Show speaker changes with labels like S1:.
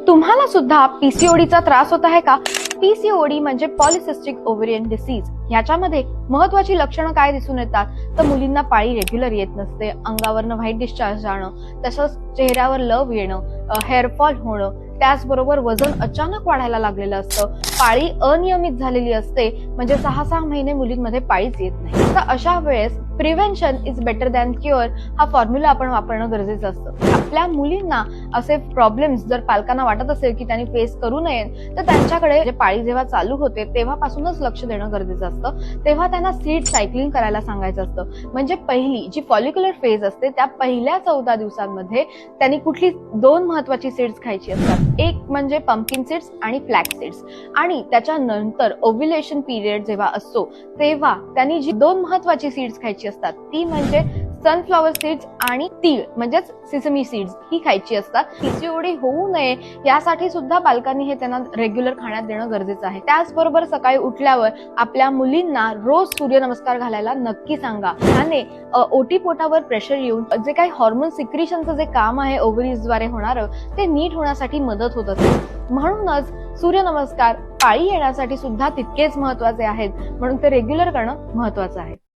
S1: तुम्हाला सुद्धा पीसीओडीचा त्रास होत आहे का? पीसीओडी म्हणजे पॉलिसिस्टिक ओव्हेरियन डिसीज. याच्यामध्ये महत्वाची लक्षणं काय दिसून येतात तर मुलींना पाळी रेग्युलर येत नसते, अंगावरनं व्हाईट डिस्चार्ज जाणं, तसंच चेहऱ्यावर लव येणं, हेअरफॉल होणं, त्याचबरोबर वजन अचानक वाढायला लागलेलं असतं, पाळी अनियमित झालेली असते, म्हणजे 6-6 महिने मुलींमध्ये पाळीच येत नाही. तर अशा वेळेस prevention is better than cure हा फॉर्म्युला आपण वापरणं गरजेचं असतं. आपल्या मुलींना असे प्रॉब्लेम्स जर पालकांना वाटत असेल की त्यांनी फेस करू नये तर त्यांच्याकडे पाळी जेव्हा चालू होते तेव्हापासूनच लक्ष देणं गरजेचं असतं. तेव्हा त्यांना सीड सायकलिंग करायला सांगायचं असतं. म्हणजे पहिली जी फॉलिक्युलर फेज असते त्या पहिल्या 14 दिवसांमध्ये त्यांनी कुठली 2 महत्वाची सीड्स खायची असतात. एक म्हणजे पंपकिन सीड्स आणि फ्लॅक्स सीड्स. आणि त्याच्यानंतर ओव्ह्युलेशन पिरियड जेव्हा असतो तेव्हा त्यांनी जी 2 महत्वाची सीड्स खायची असतात ती म्हणजे सनफ्लॉवर सीड्स आणि तीळ म्हणजेच सिसमी सीड्स ही खायची असतात. पीसीओडी होऊ नये यासाठी सुद्धा पालकांनी हे त्यांना रेग्युलर खाण्यात देणं गरजेचं आहे. त्याचबरोबर सकाळी उठल्यावर आपल्या मुलींना रोज सूर्यनमस्कार घालायला नक्की सांगा. त्याने ओटीपोटावर प्रेशर येऊन जे काही हॉर्मोन सिक्रिशनचं जे काम आहे ओव्हरीजद्वारे होणारं ते नीट होण्यासाठी मदत होत असते. म्हणूनच सूर्यनमस्कार पाळी येण्यासाठी सुद्धा तितकेच महत्वाचे आहेत, म्हणून ते रेग्युलर करणं महत्वाचं आहे.